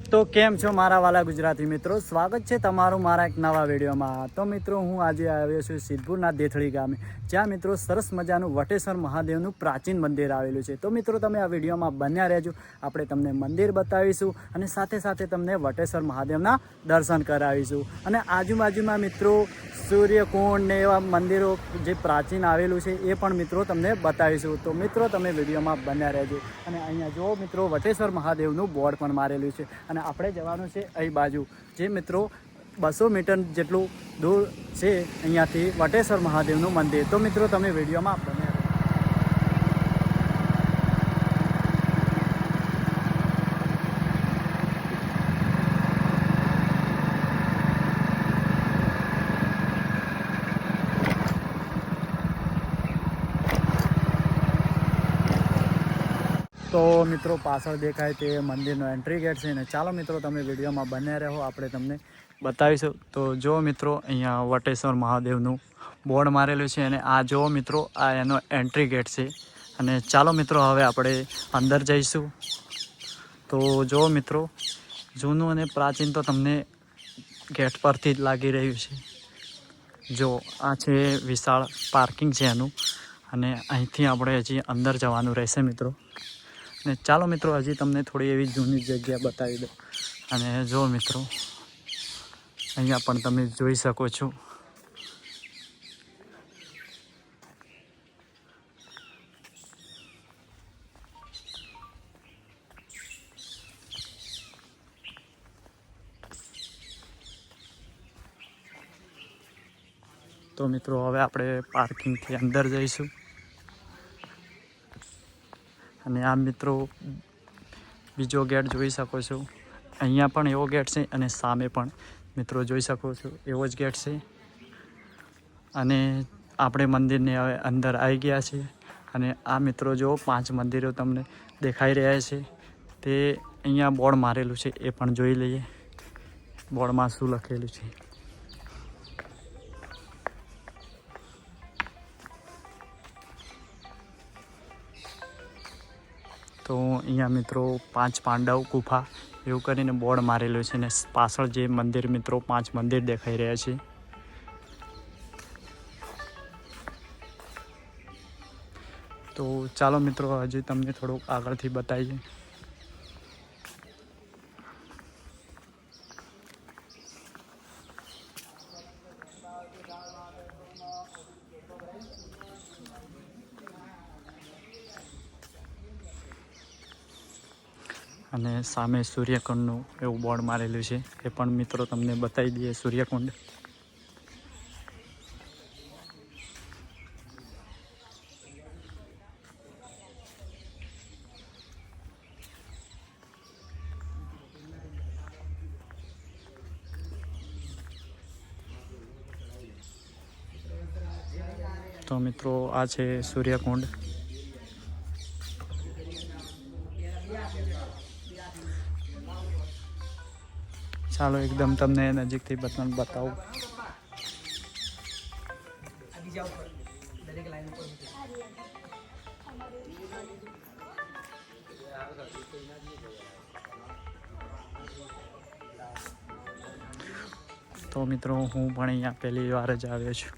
तो केम छो मारा वाला गुजराती मित्रों, स्वागत है तमारू मारा एक नवा विडियो में। तो मित्रों हूँ आज आव्यो छुं सिद्धपुरना देथड़ी गामे, ज्यां मित्रों सरस मजानुं वटेश्वर महादेवनुं प्राचीन मंदिर आवेलुं छे। तो मित्रों तमे आ विडियो में बन्या रहेजो, आपणे तमने मंदिर बतावीशुं अने साथे साथे तमने वटेश्वर महादेवना दर्शन करावीशुं। अने आजुबाजुमां मित्रों सूर्यकुंड ने एवा मंदिरों जे प्राचीन आवेलुं छे ए पण मित्रों तमने बतावीशुं। तो मित्रों तमे विडियो में बन्या रहेजो। अने अहींया जो मित्रों वटेश्वर महादेवनुं बोर्ड पण मारेलुं छे अने આપણે જવાનું છે અહીં બાજુ જે મિત્રો 200 મીટર જેટલું દૂર છે અહીંયાથી વટેશ્વર મહાદેવનું મંદિર। તો મિત્રો તમે વિડીયોમાં બન્યા રહો। तो मित्रों पाछळ देखाय ते मंदिरनो एंट्री गेट है ने चलो मित्रों तमे विडियो में बने रहो, आपणे तमने बतावीशुं। तो जो मित्रों अहींया वटेश्वर महादेवनुं बोर्ड मारेलुं छे अने आ जो मित्रों आ एनो एंट्री गेट छे। अने चलो मित्रों हवे आपणे अंदर जईशुं। तो जो मित्रों जूनुं अने प्राचीन तो तमने गेट परथी ज लागी रह्युं छे। जो आ छे विशाळ पार्किंग छे एनुं अने અહીંથી આપણે હજી અંદર જવાનું રહેશે મિત્રો। ने चलो मित्रों हजी तमने थोड़ी एवी जूनी जग्या बतावी दो। अने जो मित्रों अहींया पण तमे जोई शको छो तो मित्रों हवे आपणे पार्किंग थी अंदर जईशुं। अने आ मित्रों बीजो गेट जोई शको छो, अहींया पण एवो गेट छे अने सामे पण मित्रों जोई शको छो एवो ज गेट छे। अने आपणे मंदिरने हवे अंदर आई गया छे। अने आ मित्रों जो 5 मंदिरो तमने देखाई रह्या छे ते अहींया बोर्ड मारेलुं छे ए पण जोई लईए बोर्डमां शुं लखेलुं छे। तो अहींया मित्रों 5 पांडव गुफा एवं करीने बोर्ड मारेलुं छे ने पाछळ जे मंदिर मित्रों 5 मंदिर देखाई रह्या छे। तो चलो मित्रों हजी तमने थोड़ुं आगळथी बतावीए। અને સામે સૂર્યકુંડનું એવું બોર્ડ મારેલું છે એ પણ મિત્રો તમને બતાવી દઈએ સૂર્યકુંડ। તો મિત્રો આ છે સૂર્યકુંડ। ચાલો એકદમ તમને નજીકથી બતાવું। તો મિત્રો હું પણ અહીંયા પહેલી વાર જ આવ્યો છું।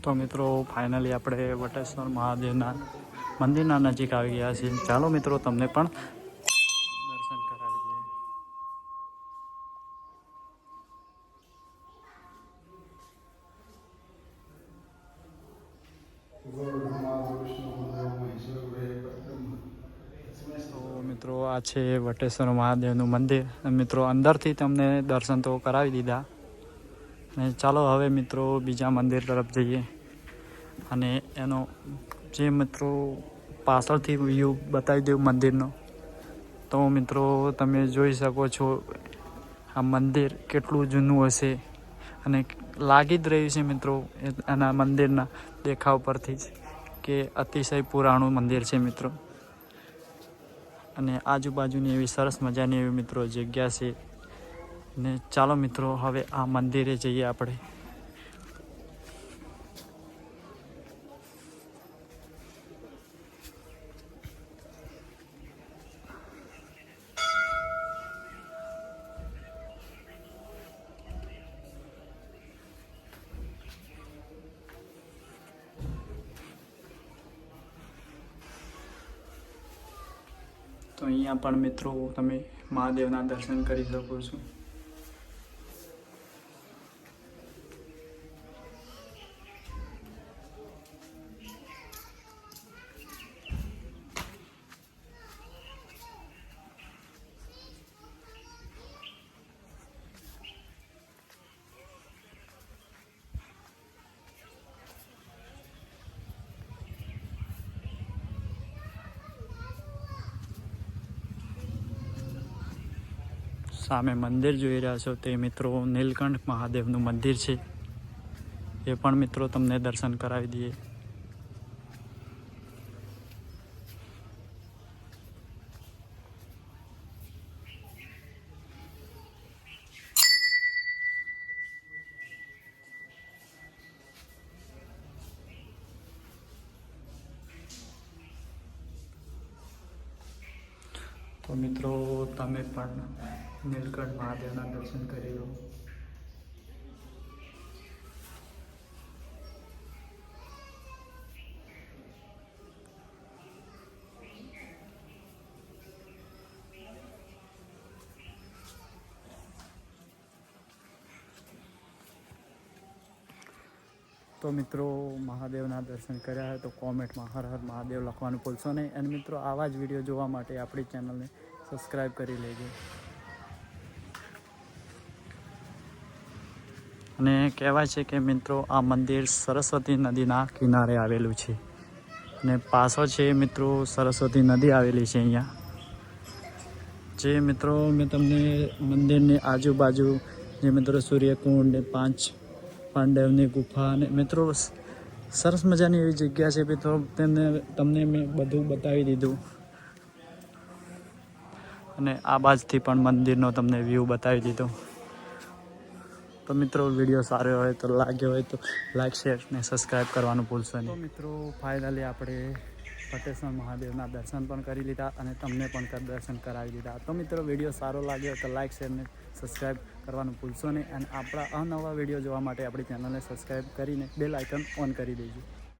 तो मित्रों फाइनली આપણે વટેશ્વર મહાદેવના મંદિરના નજીક આવી ગયા છીએ। ચાલો મિત્રો તમને પણ દર્શન કરાવી દઈએ। તો મિત્રો આ છે વટેશ્વર મહાદેવનું મંદિર. મિત્રો અંદરથી તમને દર્શન તો કરાવી દીધા, અને ચાલો હવે મિત્રો બીજા મંદિર તરફ જઈએ અને એનો જે મિત્રો પાછળથી વ્યૂ બતાવી દઉં મંદિરનો. તો મિત્રો તમે જોઈ શકો છો આ મંદિર કેટલું જૂનું હશે, અને લાગી જ રહ્યું છે મિત્રો એના મંદિરના દેખાવ પરથી જ કે અતિશય પુરાણું મંદિર છે મિત્રો. અને આજુબાજુની એવી સરસ મજાની એવી મિત્રો જગ્યા છે. ને ચાલો મિત્રો હવે આ મંદિરે જઈએ આપણે. તો અહીંયા પણ મિત્રો તમે મહાદેવના દર્શન કરી શકો છો. સામે મંદિર જોઈ રહ્યા છો તે મિત્રો નીલકંઠ મહાદેવનું મંદિર છે. એ પણ મિત્રો તમને દર્શન કરાવી દઈએ. તો મિત્રો તમે પણ નીલકંઠ મહાદેવના દર્શન કરી લો. તો મિત્રો મહાદેવના દર્શન કર્યા હોય તો કોમેન્ટમાં હર હર મહાદેવ લખવાનું ભૂલશો નહીં. અને મિત્રો આવા જ વિડીયો જોવા માટે આપણી ચેનલને સબસ્ક્રાઈબ કરી લેજો. અને કહેવાય છે કે મિત્રો આ મંદિર સરસ્વતી નદીના કિનારે આવેલું છે. અને પાછળ છે મિત્રો સરસ્વતી નદી આવેલી છે અહીંયા. જે મિત્રો મેં તમને મંદિરની આજુબાજુ જે મિત્રો સૂર્યકુંડ ને 5 પાંડવની ગુફા અને મિત્રો સરસ મજાની એવી જગ્યા છે મિત્રો. તમને મેં બધું બતાવી દીધું, અને આ બાજુથી પણ મંદિરનો તમને વ્યૂ બતાવી દીધો. તો મિત્રો વિડીયો સારો હોય તો લાગ્યો હોય તો લાઈક, શેર ને સબસ્ક્રાઈબ કરવાનું ભૂલશો નહીં. તો મિત્રો ફાઇનલી આપણે વટેશ્વર મહાદેવના દર્શન પણ કરી લીધા અને તમને પણ દર્શન કરાવી દીધા. તો મિત્રો વિડીયો સારો લાગ્યો તો લાઈક, શેર ને સબસ્ક્રાઈબ કરવાનું ભૂલશો નહીં. અને આપણા અનવા વિડીયો જોવા માટે આપણી ચેનલને સબસ્ક્રાઈબ કરીને બેલ આઇકન ઓન કરી દેજો.